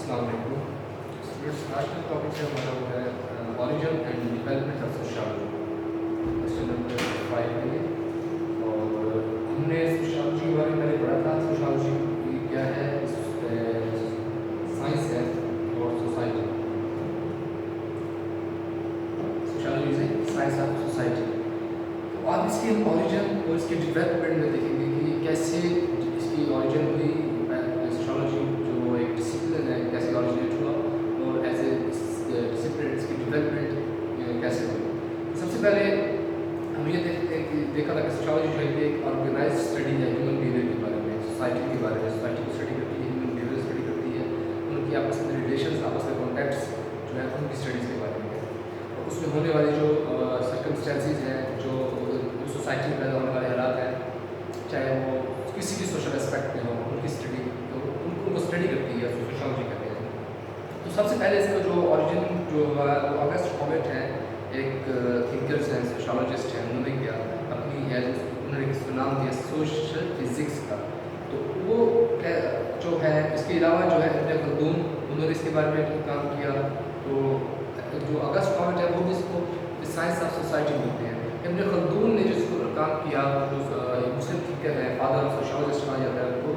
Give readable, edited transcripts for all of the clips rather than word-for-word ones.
अस्सलाम वालेकुम स्टूडेंट्स। आज का टॉपिक है हमारा वो है origin and development of sociology. Question number 5 है ये। और हमने सोशियोलॉजी के बारे में पहले पढ़ा था। सोशियोलॉजी क्या है, साइंस है और society. Sociology is science of society. तो आप इसके ऑरिजिन और इसके डेवलपमेंट में देखेंगे कि कैसे इसकी ऑरिजिन हुई। सोशियोलॉजी जो एक डिसिप्लिन है कैसे ऑरिजिनेट हुआ और एज ए डिसिप्लिन इसकी डेवलपमेंट कैसे हुई। सबसे पहले हम ये देखते हैं कि देखा था कि सोशियोलॉजी जो है एक ऑर्गेनाइज स्टडी है ह्यूमन बिहेवियर के बारे में, सोसाइटी के बारे में। सोसाइटी को स्टडी करती है, ह्यूमन बिहेवियर स्टडी करती है, उनकी आपस में रिलेशंस, आपस में कॉन्टैक्ट्स जो है उनकी स्टडीज़ के बारे में है। और उसमें होने वाली जो सर्कमस्टेंसेस हैं, जो सोसाइटी में पैदा होने वाले हालात हैं, चाहे वो किसी भी सोशल एस्पेक्ट में हो, उनकी स्टडी उनको स्टडी करती है, सोशियोलॉजी कहते हैं। तो सबसे पहले इसका जो ऑरिजिन जो ऑगस्ट कॉमेट है, एक थिंकर्स हैं, सोशियोलॉजिस्ट हैं, उन्होंने क्या अपनी उन्होंने इसका नाम दिया सोशल फिजिक्स का। तो वो जो है इसके अलावा जो है इब्न खल्दून, उन्होंने इसके बारे में काम किया। तो जो अगस्त कॉमेट है वो भी इसको साइंस ऑफ सोसाइटी बोलते हैं। इब्न खल्दून ने जिसको काम किया, जो मुस्लिम थिंकर है, फादर ऑफ सोशियोलॉजिस्ट कहा जाता है उनको,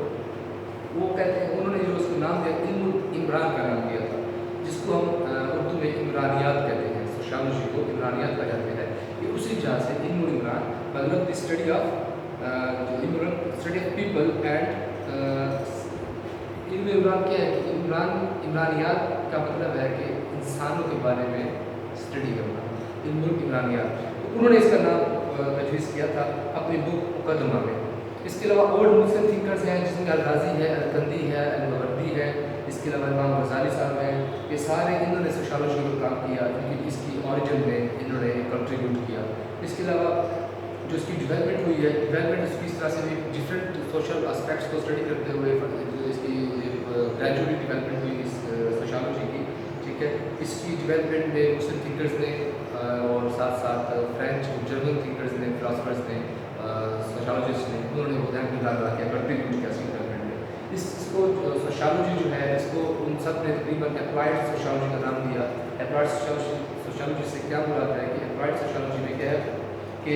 वो कहते हैं उन्होंने जो उसको नाम दिया इल्मुल इमरान का नाम दिया था, जिसको हम उर्दू में इमरानियात कहते हैं। सोशियोलॉजी को इमरानियात कहा जाता है। ये उसी जहाँ से इल्मुल इमरान मतलब the study of people and इल्म इमरान क्या है कि इमरानियात का मतलब है कि इंसानों के बारे में स्टडी करना, इल्मुल इमरानियात। तो उन्होंने इसका नाम तजवीज़ किया था अपनी बुक मुकदमा में। इसके अलावा ओल्ड मुस्लिम थिंकर्स हैं जिसमें अल-राज़ी है, अल-कंदी है, अल-मवर्दी है, इसके अलावा इमाम गज़ाली साहब हैं। ये सारे इन्होंने सोशियोलॉजी पर काम किया, क्योंकि इसकी ऑरिजिन में इन्होंने कंट्रीब्यूट किया। इसके अलावा जो इसकी डेवलपमेंट हुई है, डेवलपमेंट इसकी इस तरह से भी डिफरेंट सोशल एस्पेक्ट्स को स्टडी करते हुए इसकी ग्रेजुअली डेवलपमेंट हुई इस सोशियोलॉजी की। ठीक है, इसकी डेवलपमेंट में मुस्लिम थिंकर्स ने और साथ साथ फ्रेंच जर्मन थिंकर्स ने, फिलासफर्स ने, सोशियोलॉजिस्ट ने, उन्होंने उदाहरण निकाला किया, कंट्रीब्यूट किया इसकी डेवलपमेंट में। इसको सोशियोलॉजी जो है इसको उन सब ने तकरीबन अप्लाइड सोशियोलॉजी का नाम दिया। अप्लाइड सोशियोलॉजी से क्या बुलाता है कि अप्लाइड सोशियोलॉजी में क्या है कि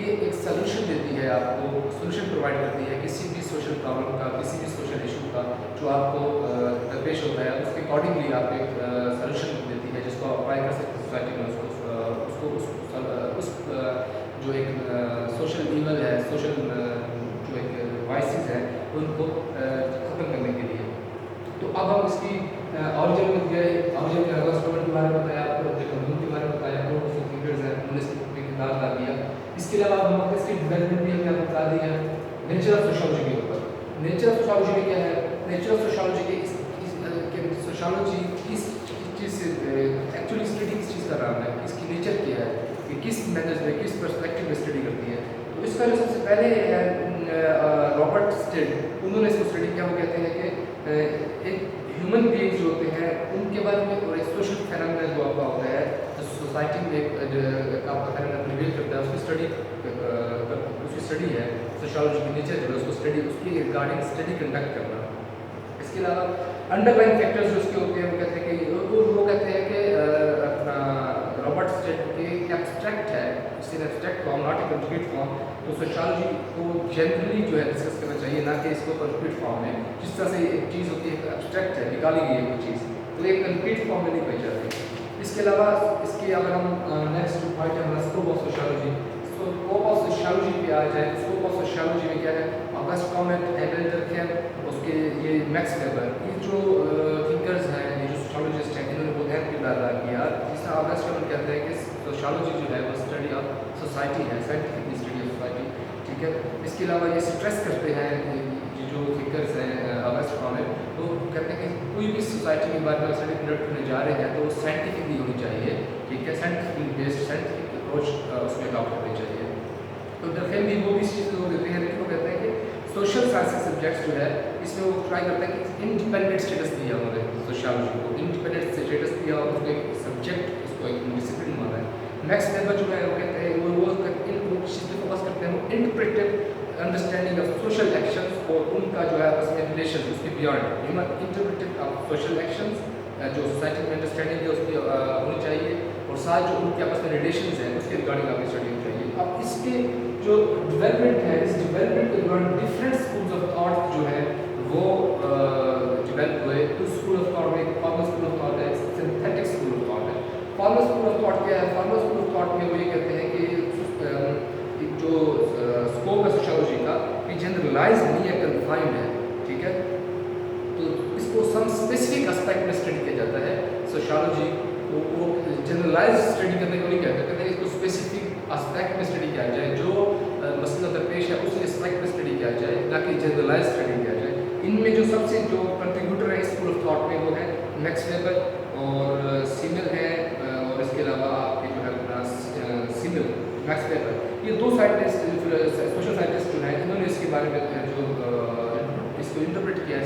ये एक सलूशन देती है, आपको सलूशन प्रोवाइड करती है किसी भी सोशल प्रॉब्लम का, किसी भी सोशल इशू का जो आपको दरपेश होता है, उसके अकॉर्डिंगली आपको एक सलूशन देती है जिसको आप अप्लाई कर सकते हैं सोसाइटी में। उसको जो एक सोशल ईवल है, सोशल जो एक वाइसेस है, उनको ख़त्म करने के लिए। तो अब हम इसकी ऑरिजिन में गए। ऑरिजिन में अगस्त कॉमेट के बारे में बताया, आपको खल्दून के बारे में बताया, और थिंकर्स हैं, उन्होंने इसके किरदार अदा किया। इसके अलावा हम इसकी डेवलपमेंट भी हमने बता दी है। नेचर ऑफ सोशियोलॉजी के ऊपर, नेचर ऑफ सोशियोलॉजी में क्या है, नेचर ऑफ सोशियोलॉजी के सोशियोलॉजी किस चीज़ से एक्चुअली स्टडी किस चीज़ का नाम है, इसकी नेचर क्या है, कि किस मेथड में, किस पर्सपेक्टिव में स्टडी करती है। तो इसका जो सबसे पहले है रॉबर्ट स्टेड, उन्होंने इसको स्टडी किया। वो कहते हैं कि एक ह्यूमन बीइंग जो होते हैं उनके बारे में, और एक सोशल फेनोमेना जो आपका होता है, जो सोसाइटी में आपका फेनोमेना प्रिवेल करता है, उसकी स्टडी है सोशियोलॉजी की नेचर जो है उसको स्टडी, उसकी रिगार्डिंग स्टडी कंडक्ट करना। इसके अलावा अंडरलाइन फैक्टर्स जो उसके होते हैं, वो कहते हैं कि अपना रॉबर्ट स्टेड के एब्स्ट्रैक्ट है, it's an abstract form not a concrete form. तो सोशियोलॉजी को जनरली जो है डिस्कस करना चाहिए, ना कि इसको कंक्रीट फॉर्म में। जिस तरह से एक चीज़ होती है, एब्स्ट्रैक्ट है, निकाली गई है कोई चीज़, तो एक कंक्रीट फॉर्म में नहीं पाई जाती। इसके अलावा इसके अगर हम नेक्स्ट पॉइंट है हमारा scope of sociology. Scope of sociology पे आ जाए, स्कोप ऑफ सोशियोलॉजी में क्या है, अगस्ट कॉमेट, एबेल डर्कहेम, उसके ये मैक्स वेबर, ये जो थिंकर्स हैं, ये जो सोशियोलॉजिस्ट हैं, इन्होंने बहुत अहम किरदार अदा किया। जिस तरह अगस्ट कॉमेट कहते हैं कि सोशियोलॉजी जो है वो स्टडी ऑफ सोसाइटी है, साइंटिफिक स्टडी ऑफ सोसाइटी। ठीक है, इसके अलावा ये स्ट्रेस करते हैं ये जो थिंकर्स हैं अगस्ट कॉमेट, तो कहते हैं कि कोई भी सोसाइटी के बारे में स्टडी कंडक्ट करने जा रहे हैं तो वो साइंटिफिकली होनी चाहिए। ठीक है, साइंटिफिकली बेस्ड, साइंटिफिक अप्रोच उसमें अडॉप्ट करनी चाहिए। तो डर्कहेम भी वो भी इस चीज़ को देते हैं, लेकिन वो कहते हैं कि सोशल साइंसेस सब्जेक्ट्स जो है इसमें वो ट्राई करते हैं कि इंडिपेंडेंट स्टेटस दिया उन्होंने सोशियोलॉजी को, इंडिपेंडेंट स्टेटस दिया और उसको एक सब्जेक्ट, उसको एक डिसिप्लिन माना है। मैक्स वेबर जो है वो कहते हैं वो चीज़ पे फोकस करते हैं, वो interpretive understanding of social actions और उनका जो है आपस में रिलेशन, उसके beyond human interpretive of social actions, जो सोसाइटी में अंडरस्टैंडिंग है उसकी होनी चाहिए, और साथ जो उनके आपस में रिलेशंस हैं उसके रिगार्डिंग आपकी स्टडी होनी चाहिए। अब इसके जो डेवलपमेंट है, इस डेवलपमेंट के दौरान डिफरेंट स्कूल्स ऑफ थॉट जो है वो डेवलप हुए। उस स्कूल ऑफ थॉट में फॉर्मल स्कूल ऑफ थॉट है, सिंथेटिक स्कूल ऑफ थॉट है। फॉर्मल स्कूल ऑफ थॉट क्या है? फॉर्मल स्कूल ऑफ थॉट में वो ये कहते हैं कि जो स्कोप है सोशियोलॉजी का ये जनरलाइज नहीं है, कन्फाइंड है, ठीक है। तो इसको सम स्पेसिफिक एस्पेक्ट में स्टडी किया जाता है। सोशियोलॉजी वो जनरलाइज स्टडी करने को नहीं कहते, कहते हैं इसको स्पेसिफिक एस्पेक्ट में स्टडी किया जाए, जो मसला दरपेश है उसी एस्पेक्ट में स्टडी किया जाए, ना कि जनरलाइज स्टडी किया जाए। इनमें जो सबसे जो कंट्रीब्यूटर है स्कूल ऑफ थॉट में वो है मैक्स वेबर और सीमिल है, और इसके अलावा आपके जो है अपना सीमिल, मैक्स वेबर, ये दो साइंटिस्ट सोशल साइंटिस्ट जो है इन्होंने इसके बारे में जो इसको इंटरप्रेट किया है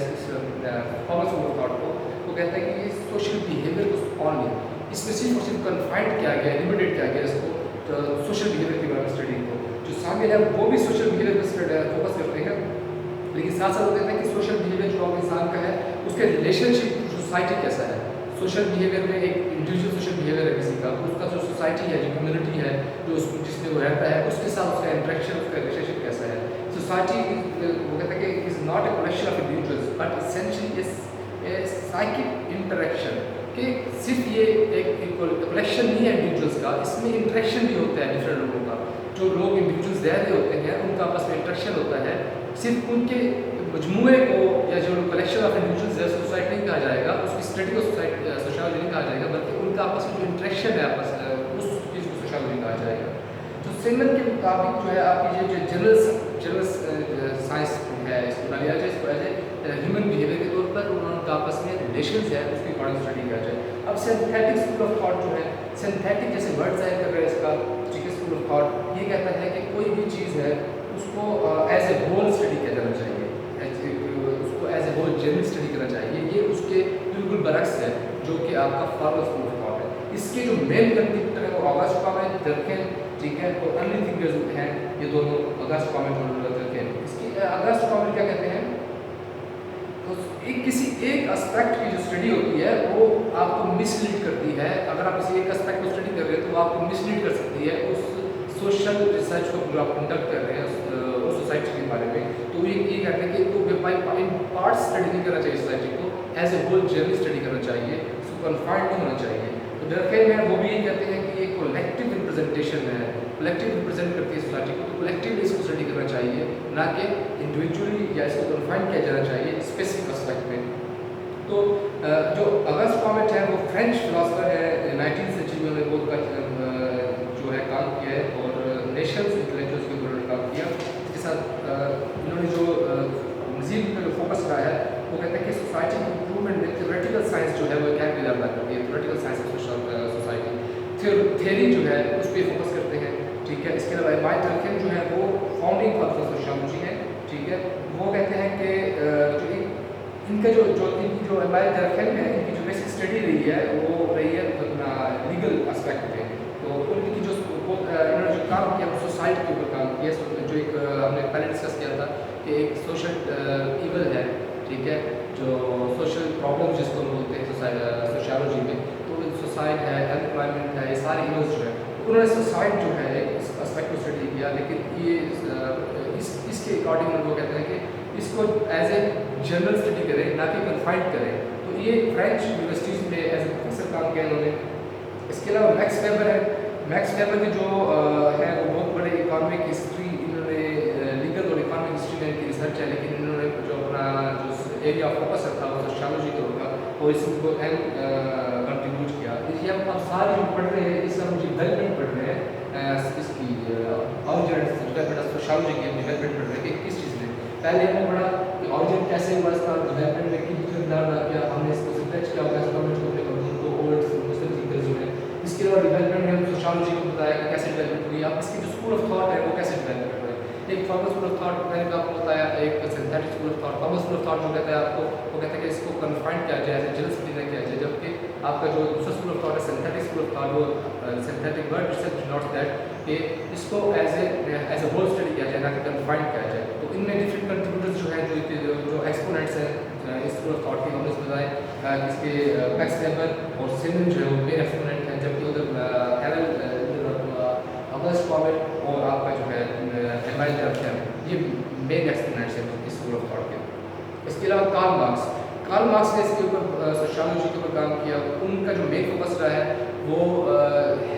फॉर्मल स्कूल ऑफ थॉट को। वो कहता है कि ये सोशल बिहेवियर को ऑन नहीं, इसमें सिर्फ और सिर्फ कन्फाइंड किया गया, लिमिटेड किया गया इसको तो सोशल बिहेवियर के बारे में स्टडी को। जो शामिल है वो भी सोशल बिहेवियर पर फोकस करते हैं, लेकिन साथ साथ वो कहते हैं कि सोशल बिहेवियर जो इंसान का है उसके रिलेशनशिप सोसाइटी कैसा है। सोशल बिहेवियर में एक इंडिविजुअल सोशल बिहेवियर है किसी का, उसका जो सोसाइटी है, जो कम्युनिटी है, जो जिसमें वो रहता है, उसके साथ उसका इंटरेक्शन, उसका रिलेशनशिप कैसा है। सोसाइटी वो कहते हैं कि is not a collection of individuals but essentially A psychic interaction, कि सिर्फ ये एक कलेक्शन नहीं है इंडिविजुअल्स का, इसमें इंटरेक्शन भी होता है डिफरेंट लोगों का। जो लोग इंडिविजुअल्स रह रहे होते हैं उनका आपस में इंटरेक्शन होता है, सिर्फ उनके मजमूए को या जो कलेक्शन ऑफ इंडिविजुअल्स है सोसाइटी नहीं कहा जाएगा, उसकी स्टडी को सोशियोलॉजी नहीं कहा जाएगा, बल्कि उनका आपस में जो इंटरेक्शन है आपस उस चीज़ को सोशियोलॉजी कहा जाएगा। तो सेमन के मुताबिक जो है आपकी ये जो जनरल साइंस है इसको ना लिया जाए, इसको एज ए ह्यूमन बिहेवियर के तौर पर उनका आपस में रिलेशंस है उसके अकॉर्डिंग स्टडी किया जाए। अब सिंथेटिक स्कूल ऑफ थॉट जो है, सिंथेटिक जैसे वर्ड जाहिर कर रहे हैं इसका, ठीक है, स्कूल ऑफ थॉट ये कहता है कि कोई भी चीज़ है उसको एज ए होल स्टडी किया जाना चाहिए, उसको as a whole general study करना चाहिए। ये उसके बिल्कुल बरक्स है जो कि आपका फॉर्मल स्कूल ऑफ थॉट है। इसके जो मेन कंट्रीब्यूटर है वो ऑगस्ट कॉमेट, दर्केन, ठीक है, और अर्ली थिंकर्स हैं ये दोनों, अगस्त कॉमेट और दर्केन। इसकी अगस्त कॉमेट क्या कहते हैं, तो किसी एक एस्पेक्ट की जो स्टडी होती है वो आपको मिसलीड करती है। अगर आप किसी एक एस्पेक्ट को स्टडी कर रहे हैं तो वो आपको मिसलीड कर सकती है उस सोशल रिसर्च को जो आप कंडक्ट कर रहे हैं उस सोसाइटी के बारे में। तो ये कहते हैं कि तो बाई इन पार्ट स्टडी नहीं करना चाहिए सोसाइटी को, as a whole journey study करना चाहिए, उसको कन्फाइंड नहीं होना चाहिए। तो डरकेन में वो भी ये कहते हैं कि ये कलेक्टिव रिप्रेजेंटेशन है, कलेक्टिव रिप्रेजेंट करती है सोसाइटी को, तो कलेक्टिवली इसको स्टडी करना चाहिए, ना कि इंडिविजुअली या इसको कन्फाइंड किया जाना चाहिए स्पेसिफिक एस्पेक्ट में। तो जो अगस्त कॉमेट है वो फ्रेंच फिलोसफर है, 19th सेंचुरी में बहुत जो है काम किया है और नेशंस इंटेलेक्चुअल्स के ऊपर काम किया। इसके साथ इन्होंने जो मजीद पे फोकस रहा है वो कहते हैं कि सोसाइटी की इम्प्रूवमेंट में थ्योरेटिकल साइंस जो है वो क्या किरदार अदा करती है, theoretical science of society theory जो है उस पर फोकस करते हैं, ठीक है। इसके अलावा माइक दर्केन जो है वो फाउंडिंग फादर ऑफ सोशियोलॉजी है, ठीक है। वो कहते हैं कि जो इनका इनकी जो माइक दर्केन है इनकी जो बेसिक स्टडी रही है वो रही है अपना लीगल एस्पेक्ट पे। तो उनकी जो इन्होंने जो काम किया वो सोसाइटी के ऊपर काम किया, जो एक हमने पहले डिस्कस किया था कि एक सोशल इवल है, ठीक है, जो सोशल प्रॉब्लम जिसको हम बोलते हैं सोशियोलॉजी में, तो सोसाइट है, एम्प्लॉयमेंट है, ये सारे इवल्स जो है उन्होंने सोसाइट जो है इस एस्पेक्ट को स्टडी किया। लेकिन ये इसके अकॉर्डिंग वो कहते हैं कि इसको एज ए जनरल स्टडी करें, ना कि कन्फाइंड करें। तो ये फ्रेंच यूनिवर्सिटीज़ में एज ए प्रोफेसर काम किया इन्होंने। इसके अलावा मैक्स वेबर है, मैक्स वेबर की जो है वो बहुत बड़े इकोनॉमिक हिस्ट्री, इन्होंने लीगल और इकोनॉमिक हिस्ट्री में इनकी रिसर्च है, लेकिन इन्होंने जो अपना जो एरिया ऑफ फोकस रखा वो सोशियोलॉजी के होगा और इसको कंट्रीब्यूट किया। ये अब सारे जो पढ़ रहे हैं इस हम डेवलपमेंट पढ़ रहे हैं, इसकी ऑरिजिन सोशियोलॉजी की डेवलपमेंट पढ़ रहे हैं कि किस चीज़ में। पहले हमने पढ़ा कि ऑरिजिन कैसे हुआ, इसका डेवलपमेंट में किन किरदार अदा किया, हमने इसको सिंथेटिक किया होगा, इसको हमने छोटे को ओल्ड मुस्लिम थिंकर्स जो है। इसके अलावा डेवलपमेंट में सोशियोलॉजी को बताया कि कैसे डेवलप हुई। अब इसकी जो स्कूल ऑफ थॉट है वो कैसे डेवलप हुआ है। एक फॉर्मल स्कूल ऑफ थॉट मैंने आपको बताया, एक synthetic school of thought. Formal school of thought जो कहता है आपको वो कहता है कि इसको कन्फाइंड किया जाए, जनरल स्टडी नहीं किया जाए, जबकि आपका जो दूसरा स्कूल ऑफ थॉट है सिंथेटिक स्कूल ऑफ थॉट, वो synthetic word itself not that कि इसको एज ए होल स्टडी किया जाए, ना कि कन्फाइंड किया जाए। तो इनमें डिफरेंट कंट्रीब्यूटर्स जो है जो एक्सपोनेंट्स हैं इस اس کے میکس ویبر اور سیمن جو ہے وہ مین ایکسپوننٹ ہیں، جبکہ ادھر ہیرل اگسٹ کومٹ اور آپ کا جو ہے ایمائل ڈرکھیم یہ مین ایکسپوننٹس ہیں اس اسکول آف تھاٹ کے۔ اس کے علاوہ کارل مارکس نے اس کے اوپر سوشیالوجی کے اوپر کام کیا۔ ان کا جو مین فوکس رہا ہے وہ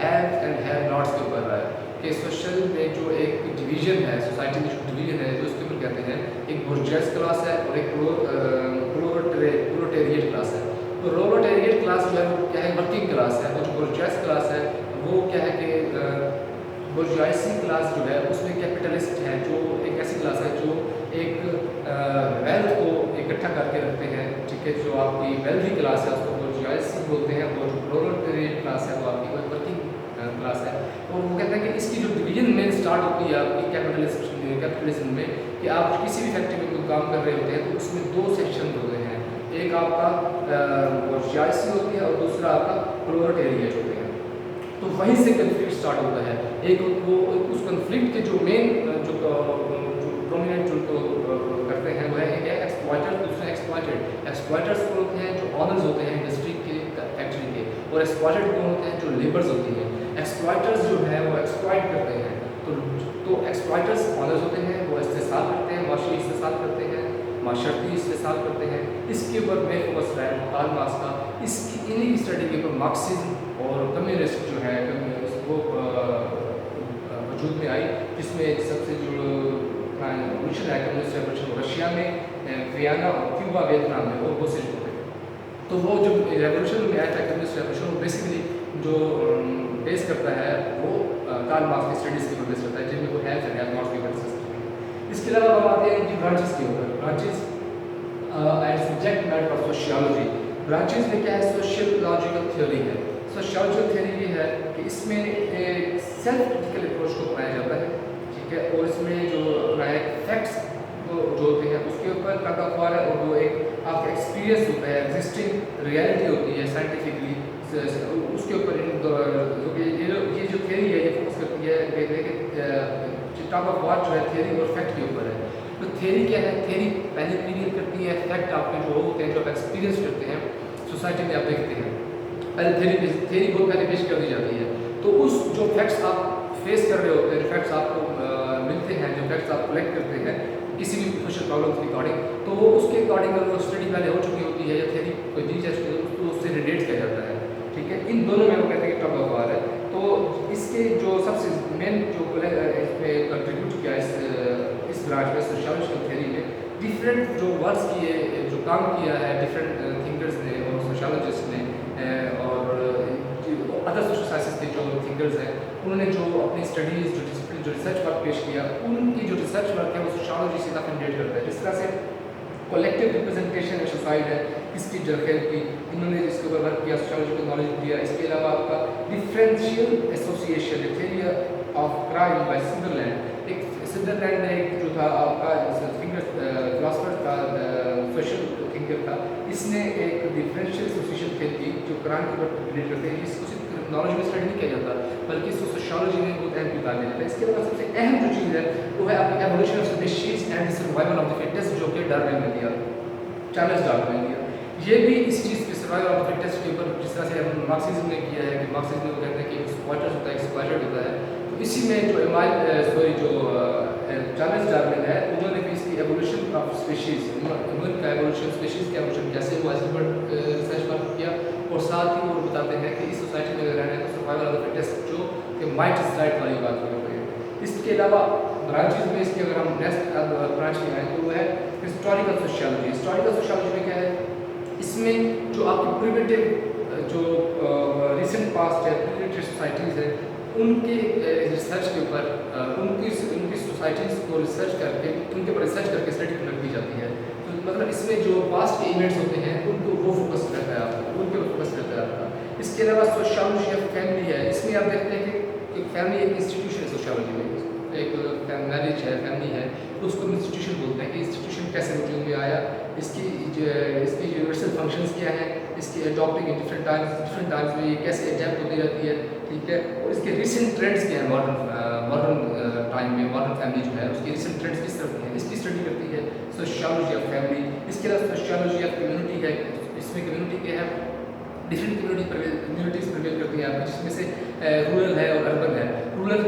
ہیو اینڈ ہیو ناٹس کے اوپر رہا ہے کہ سوشل میں جو ایک ڈویژن ہے، سوسائٹی میں جو ڈویژن ہے جو اس کے اوپر کہتے ہیں ایک بورجیس کلاس ہے اور ایک پرولوٹیریٹ کلاس ہے۔ تو پرولوٹیریٹ کلاس جو ہے وہ کیا ہے ورکنگ کلاس ہے، اور جو بورجیس کلاس ہے وہ کیا ہے کہ بورجیاسی کلاس جو ہے اس میں کیپٹلسٹ ہے، جو ایک ایسی کلاس ہے جو ایک ویلتھ کو اکٹھا کر کے رکھتے ہیں، ٹھیک ہے، جو آپ کی ویلتھی کلاس ہے اس کو بورجیاسی بولتے ہیں، اور جو پرولوٹیریٹ کلاس ہے وہ آپ کی ورکنگ کلاس ہے۔ اور وہ کہتے ہیں کہ اس کی جو ڈویژن میں اسٹارٹ ہوتی ہے آپ کی کیپٹلزم میں کہ آپ کسی بھی فیکٹری میں کوئی کام کر رہے ہوتے ہیں تو اس میں دو سیکشن ہوتے ہیں، ایک آپ کا بورجیاسی ہوتی ہے اور دوسرا آپ کا پرولوٹیریٹ ہوتے ہیں۔ تو وہیں سے کنفلکٹ اسٹارٹ ہوتا ہے۔ ایک وہ اس کنفلکٹ کے جو مین جو پرومیننٹ جو کرتے ہیں وہ ہے ایک ہے ایکسپلائٹر، دوسرا ایکسپلائٹڈ۔ ایکسپلائٹرس کون ہوتے ہیں؟ جو آنرز ہوتے ہیں انڈسٹری کے فیکٹری کے، اور ایکسپلائٹڈ کون ہوتے ہیں؟ جو لیبرز ہوتی ہیں۔ ایکسپلائٹرز جو ہیں وہ ایکسپلائٹ کرتے ہیں، تو ایکسپلائٹرز آنرز ہوتے ہیں، وہ استحصال کرتے ہیں، معاشی استحصال کرتے ہیں، معاشرتی استحصال کرتے ہیں۔ اس کے اوپر میں فوکس رہا ہے کارل مارکس کا۔ اس کی انہیں کی اسٹڈی کے اوپر مارکسزم اور کمیونسٹ جو ہے وہ وجود میں آئی، جس میں سب سے جو ریولیوشن ہے کمیونسٹ ریولیوشن رشیا میں، ویانا اور کیوبا ویتنام میں، اور وہ سے جو ہے تو وہ جو ریولیوشن میں آیا تھا کمیونسٹ ریولیوشن وہ بیسیکلی جو بیس کرتا ہے وہ کارل مارکس کی اسٹڈیز کے اوپر بیس کرتا ہے، جن میں وہ ہیو اینڈ ہیو ناٹس کے اوپر ڈسکس کرتے ہیں۔ اس کے علاوہ ہم آتے ہیں ان کی برانچز کے اوپر، branches and subject matter of sociology. Branches میں کیا ہے؟ سوشیولوجیکل تھیوری ہے۔ سوشیولوجیکل تھیوری یہ ہے کہ اس میں ایک سیلف کرٹیکل اپروچ کو اپنایا جاتا ہے، ٹھیک ہے، اور اس میں جو اپنا فیکٹس جو ہوتے ہیں اس کے اوپر کا خوار ہے، اور وہ ایک آپ کا ایکسپیرینس ہوتا ہے، ایگزسٹنگ ریئلٹی ہوتی ہے سائنٹیفکلی، اس کے اوپر یہ جو تھیوری ہے یہ فوکس کرتی ہے کہ ٹاپ آف وار جو ہے تھیوری اور فیکٹ کے اوپر ہے۔ تو تھیوری کیا ہے؟ تھیوری پہلے کلیئر کرتی ہے، فیکٹ آپ کے جو ہوتے ہیں جو آپ ایکسپیرینس کرتے ہیں سوسائٹی میں آپ دیکھتے ہیں، پہلے تھیوری بہت پہلے پیش کر دی جاتی ہے۔ تو اس جو فیکٹس آپ فیس کر رہے ہوتے ہیں، جو فیکٹس آپ کو ملتے ہیں، جو فیکٹس آپ کلیکٹ کرتے ہیں کسی بھی سوشل پرابلم کے اکارڈنگ، تو وہ اس کے اکارڈنگ اگر وہ اسٹڈی پہلے ہو چکی ہوتی ہے یا تھیوری کوئی دی جا چکی ہے تو اس سے ریلیٹ کیا جاتا ہے، ٹھیک ہے۔ ان دونوں میں وہ کہتے ہیں کہ ٹاپ آف وار ہے۔ تو اس کے جو سب سے مین جو اس میں کنٹریبیوٹ کیا اس برانچ میں سوشیالوجیکل تھیوری میں ڈفرینٹ جو ورکس کیے، جو کام کیا ہے ڈفرینٹ تھنکرز نے اور سوشیالوجسٹ نے اور ادر سوشل سائنسز کے جو تھنکرز ہیں، انہوں نے جو اپنی اسٹڈیز جو ڈسپلن جو ریسرچ ورک پیش کیا، ان کی جو ریسرچ ورک ہے وہ سوشیالوجی سے کافی ریلیٹ کرتا ہے۔ جس طرح سے کولیکٹیو ریپرزنٹیشن آف سوسائٹی ہے، اس کی جرخیل کی انہوں نے اس کے اوپر ورک کیا، سوشیالوجی کو نالج دیا۔ اس کے علاوہ آپ کا differential association theory of crime by Sutherland, ایک سدرلینڈ نے ایک جو تھا آپ کا فلاسفر تھا، سوشل تھنکر تھا، اس نے ایک ڈفرینشیل ایسوسیشن تھیوری کی جو کرائم کے اوپر ریلیٹ کرتے ہیں۔ اس کو صرف نالج میں اسٹڈی نہیں کیا جاتا بلکہ اس کو سوشیالوجی میں بہت اہم کردار دیا جاتا ہے۔ اس کے علاوہ سب سے اہم جو چیز ہے وہ ہے آپ کی evolution of species and survival of the fittest, جو کہ ڈارون نے دیا، چارلس ڈارون نے دیا۔ یہ بھی اس چیز پہ سروائیول آف دی فٹسٹ کے اوپر جس طرح سے مارکسزم نے کیا ہے کہ مارکسزم میں وہ کہتے ہیں کہ ایکسپلائٹر ہوتا ہے، ایکسپلائٹڈ ہوتا ہے، تو اسی میں جو چارلس ڈارون ہے انہوں نے بھی اس کی ایوولوشن آف اسپیشیز، ہیومن کا ایوولوشن، اسپیشیز کا ایوولوشن کیسے ہوا، اس پر ریسرچ ورک کیا، اور ساتھ ہی وہ بتاتے ہیں کہ اس سوسائٹی میں اگر رہنا ہے تو سروائیول آف دی فٹسٹ جو کہ مائٹ از رائٹ والی بات ہو رہی ہے۔ اس کے علاوہ برانچز میں اس کے اگر ہم نیکسٹ برانچ میں آئیں تو وہ ہے ہسٹوریکل سوشیالوجی۔ ہسٹوریکل سوشیالوجی میں کیا ہے؟ اس میں جو آپ کی پریمیٹیو جو ریسنٹ پاسٹ ہے، پریمیٹیو سوسائٹیز ہیں، ان کے ریسرچ کے اوپر ان کی سوسائٹیز کو ریسرچ کر کے ان کے اوپر ریسرچ کر کے اسٹڈی کنڈکٹ کی جاتی ہے۔ تو مطلب اس میں جو پاسٹ کے ایونٹس ہوتے ہیں ان کو وہ فوکس رہتا ہے، آپ کو ان کے اوپر فوکس رہتا ہے آپ کا۔ اس کے علاوہ سوشیالوجی آف فیملی ہے، اس میں آپ دیکھتے ہیں کہ فیملی ایک انسٹیٹیوشن ہے سوشیالوجی میں، ایک میرج ہے، فیملی ہے، تو اس کو انسٹیٹیوشن بولتے ہیں کہ انسٹیٹیوشن کیسے وجود میں آیا، اس کی یونیورسل فنکشنز کیا ہیں، اس کی اڈاپٹنگ ان ڈفرینٹ ٹائمز میں یہ کیسے ایڈیپٹ ہوتی رہتی ہے، ٹھیک ہے، اور اس کے ریسنٹ ٹرینڈس کیا ہیں ماڈرن ٹائم میں، ماڈرن فیملی جو ہے اس کی ریسنٹ ٹرینڈس کس طرف ہیں، اس کی اسٹڈی کرتی ہے سوشیالوجی آف فیملی۔ اس کے علاوہ سوشیالوجی آف کمیونٹی ہے، اس इसमें कम्युनिटी के है डिफरेंट कम्युनिटीज़ प्रिवेल करती हैं आपकी, जिसमें से रूरल है और अर्बन है। रूरल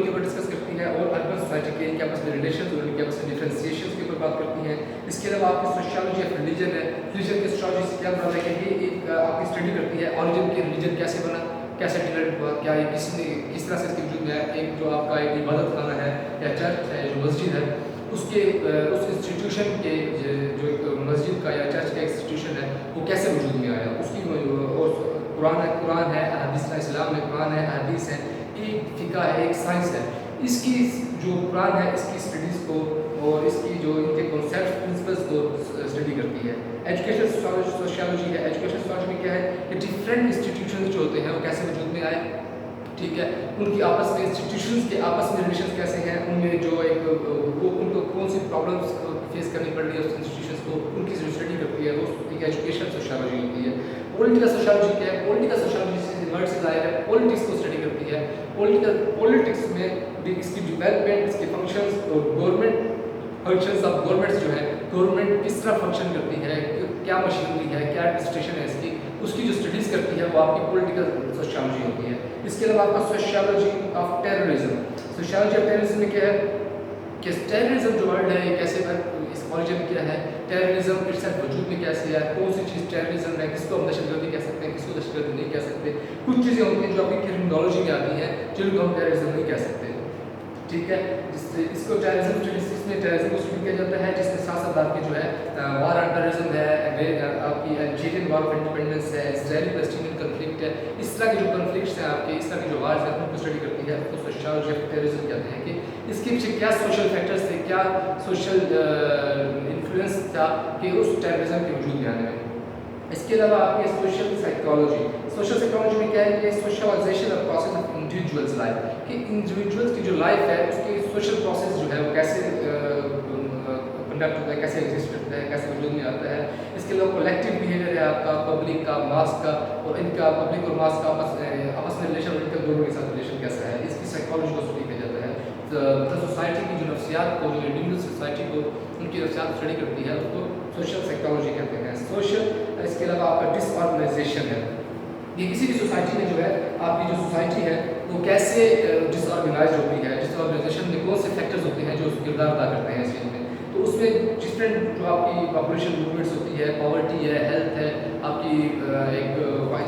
के ऊपर डिस्कस करती है और अर्बन सोसाइटी के इनके आपस में रिलेशन और इनके आपस में डिफ्रेंसिएशन के ऊपर बात करती हैं। इसके अलावा आपकी सोशियोलॉजी ऑफ रिलीजन है, रिलीजन की सोशियोलॉजी से क्या मतलब है कि ये एक आपकी स्टडी करती है ऑरिजिन के रिलीजन कैसे बना, कैसे डिवेलप हुआ, क्या ये किस तरह से इसके वजूद में है। एक जो आपका एक इबादत खाना है या चर्च है, जो मस्जिद है, उसके उस इंस्टीट्यूशन के जो एक मस्जिद का या चर्च का इंस्टीट्यूशन है वो कैसे वजूद में आया, उसकी और कुरान है, हदीस है, इस्लाम में कुरान है, हदीस है, एक फ़िक़्ह है, एक साइंस है। इसकी जो कुरान है इसकी स्टडीज़ को और इसकी जो इनके कॉन्सेप्ट प्रिंसिपल्स को स्टडी करती है। एजुकेशन सोशियोलॉजी है, एजुकेशन सोशियोलॉजी में क्या है कि डिफरेंट इंस्टीट्यूशन जो होते हैं वो कैसे वजूद में आए, ठीक है, उनकी आपस में इंस्टीट्यूशंस के आपस में रिलेशन कैसे हैं, उनमें जो एक वो उनको कौन सी प्रॉब्लम्स फेस करनी पड़ रही है उस इंस्टीट्यूशंस को, उनकी जो स्टडी करती है वो एक एजुकेशन सोशियोलॉजी होती है। पॉलिटिकल सोशियोलॉजी क्या है, पॉलिटिकल सोशियोलॉजी से वर्ड से आया है, पॉलिटिक्स को स्टडी करती है। पॉलिटिक्स में इसकी डेवलपमेंट, इसके फंक्शंस और गवर्नमेंट फंक्शंस ऑफ गवर्नमेंट्स जो है, गवर्नमेंट किस तरह फंक्शन करती है, क्या मशीनरी है, क्या एडमिनिस्ट्रेशन है इसकी, उसकी जो स्टडीज़ करती है वो आपकी पॉलिटिकल सोशियोलॉजी होती है। इसके अलावा आपका sociology of terrorism, sociology of terrorism में क्या है कि टेररिज्म जो वर्ड है ये कैसे इस ऑरिजिन क्या है, टेररिज्म इट्सेल्फ वजूद में कैसे है, कौन सी चीज़ टेररिज्म है, किसको हम दहशतगर्दी कह सकते हैं, किसको दहशतगर्दी नहीं कह सकते। कुछ चीज़ें होती हैं जो आपकी टर्मिनोलॉजी में आती हैं जिनको हम टेररिज्म नहीं कह सकते, ठीक है। इसको टेररिज्म स्टडीज, इसमें टेररिज्म को स्टडी किया जाता है जिसमें साथ साथ आपके जो है वार ऑन टेररिज्म है, आपकी अल्जीरियन वॉर ऑफ इंडिपेंडेंस है, इजराइली पैलेस्टीनियन कन्फ्लिक्ट है, इस तरह के जो कन्फ्लिक्ट्स हैं आपके, इस तरह के जो वार्स हैं उनको स्टडी करती है। उसको सोशियोलॉजी ऑफ टेररिज्म कहते हैं कि इसके पीछे क्या सोशल फैक्टर्स थे, क्या सोशल इन्फ्लुएंस था कि उस टेररिज्म के वजूद में आने में। इसके अलावा आपकी सोशल साइकोलॉजी में क्या है कि socialization of process of individuals life, कि इंडिविजुअल्स की जो लाइफ है उसके सोशल प्रोसेस जो है वो कैसे कंडक्ट होता है, कैसे एग्जिस्ट करता है, कैसे वजूद में आता है। इसके अलावा कलेक्टिव बिहेवियर है आपका, पब्लिक का, मास का, और इनका पब्लिक और मास का आपस में रिलेशन, इनका दोनों के साथ रिलेशन कैसा है, इसकी साइकोलॉजी को स्टडी किया जाता है। तो सोसाइटी की जो नफ्सियात को, जो इंडिविजुअल सोसाइटी को उनकी नफ्सियात स्टडी करती है उसको सोशल साइकोलॉजी कहते हैं। इसके अलावा आपका डिसऑर्गेनाइजेशन है, ये किसी भी सोसाइटी में जो है आपकी जो सोसाइटी है वो कैसे डिसऑर्गेनाइज होती है, डिसऑर्गेनाइजेशन में कौन से फैक्टर्स होते हैं जो उस किरदार अदा करते हैं इस चीज़ में। तो उसमें डिफरेंट जो आपकी पॉपुलेशन मूवमेंट्स होती है, पॉवर्टी है, हेल्थ है, आपकी एक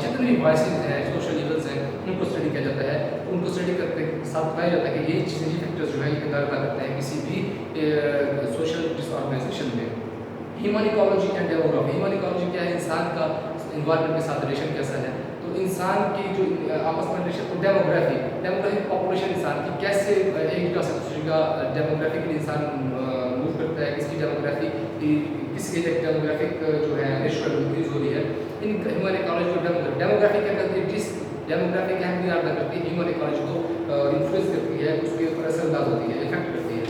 जितने भी वॉइसेस हैं, सोशल इवेंट्स हैं, उनको स्टडी किया जाता है। उनको स्टडी करते साथ बताया जाता है कि ये चीज़ें, ये फैक्टर्स जो है ये किरदार अदा करते हैं किसी भी सोशल डिसऑर्गेनाइजेशन में। Human ecology and demography, human ecology क्या है, इंसान का इन्वायरमेंट के साथ रिलेशन कैसा है, तो इंसान की जो आपस में रिलेशन, तो डेमोग्राफी पॉपुलेशन इंसान की कैसे एक जगह से दूसरी जगह डेमोग्राफिकली इंसान मूव करता है, किसकी डेमोग्राफी किसकी डेमोग्राफिक जो है रेशियो इंक्रीज हो रही है। इन ह्यूमन इकोलॉजी को डेमोग्राफी क्या करती है, जिस डेमोग्राफी की अहमियत अदा करती है, ह्यूमन इकोलॉजी को इन्फ्लुएंस करती है, उसके ऊपर असरअंदाज होती है, इफेक्ट करती है,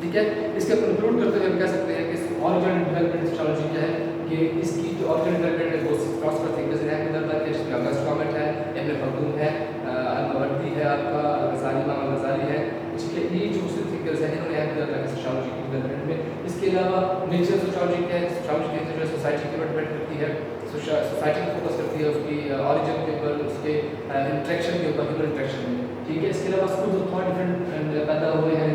ठीक है। इसके कंक्लूड करते हुए हम कह सकते हैं कि ऑर्गन डेवलपमेंट सोशियोलॉजी क्या है कि इसकी जो ऑर्गन डेवलपमेंट है वो क्रॉस थिंकर्स हैं कि जिसमें अगस्त कॉमेट है, इब्न खल्दून है, अल-मावर्दी है, आपका गज़ाली, इमाम गज़ाली है, ठीक है। ये जो मुस्लिम थिंकर्स हैं इन्होंने अहमियत अदा की सोशियोलॉजी की डेवलपमेंट में। इसके अलावा नेचर सोशियोलॉजी क्या है, सोशियोलॉजी की जो सोसाइटी के ऊपर डिपेंड करती है, सोसाइटी को फोकस करती है उसकी ऑरिजिन के ऊपर, उसके इंट्रैक्शन के ऊपर, ह्यूमन इंट्रैक्शन में, ठीक है। इसके अलावा स्कूल ऑफ थॉट डिफरेंट पैदा हुए हैं,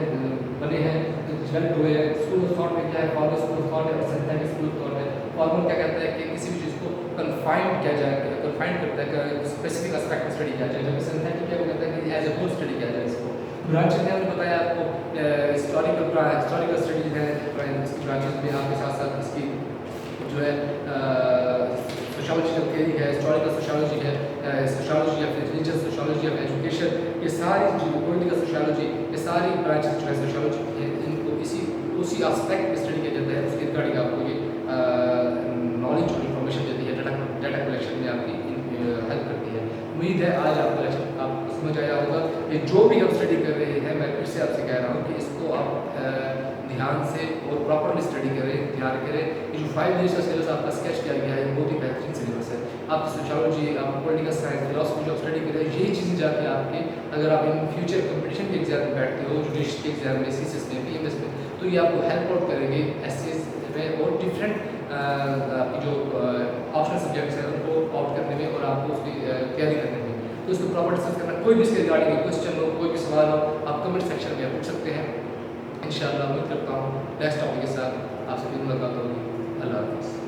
बने हैं, डेवलप हुए हैं। स्कूल ऑफ थॉट में क्या है, फॉर्मल स्कूल ऑफ थॉट है और सिंथेटिक स्कूल ऑफ थॉट है। फॉर्मल क्या कहता है कि किसी भी चीज़ को कन्फाइंड किया जाए, कन्फाइंड करता है कि स्पेसिफिक एस्पेक्ट में स्टडी किया जाए, जबकि सिंथेटिक क्या वो कहता है कि एज ए होल स्टडी किया जाए इसको। ब्रांचेज ने हमने बताया आपको, हिस्टोरिकल स्टडीज हैं, इसकी ब्रांचेज में आपके साथ साथ इसकी जो है सोशियोलॉजिकल थियरी है, हिस्टोरिकल सोशियोलॉजी है, sociology of religion, sociology of education, ये सारी जो पॉलिटिकल सोशियोलॉजी, ये सारी ब्रांचेज जो है सोशियोलॉजी की है, इनको उसी एस्पेक्ट में स्टडी किया जाता है। उसके रिगार्डिंग आपको ये नॉलेज और इन्फॉर्मेशन देती है, डाटा कलेक्शन में आपकी हेल्प करती है। उम्मीद है आज आपका लेक्चर आपको समझ आया होगा। ये जो भी हम स्टडी कर रहे हैं, मैं फिर से आपसे कह रहा हूँ कि इसको आप ध्यान से और प्रॉपरली स्टडी करें, ध्यान करें। ये जो 5 ईयर्स का सिलेबस आपका स्केच किया गया है बहुत ही बेहतरीन सिलेबस है। आप सोशियोलॉजी, आप पॉलिटिकल साइंस, फिलॉसफी जो स्टडी करें, यही चीज़ें जाके आपके, अगर आप इन फ्यूचर कंपटीशन के एग्जाम में बैठते हो, जुडिशल के एग्जाम में, CCS में, PMS में, तो ये आपको हेल्प आउट करेंगे एसेस में और डिफरेंट आपकी जो آپشنل سبجیکٹس ہیں ان کو آپٹ کرنے میں اور آپ کو اس کی تیاری کرنے میں، تو اس کو پراپر ڈسکس کرنا. کوئی بھی اس کے ریگارڈنگ کوشچن ہو، کوئی بھی سوال ہو، آپ کمنٹ سیکشن میں پوچھ سکتے ہیں. انشاءاللہ امید کرتا ہوں نیکسٹ ٹاپک کے ساتھ آپ سے پھر ملاقات ہوگی. اللہ حافظ.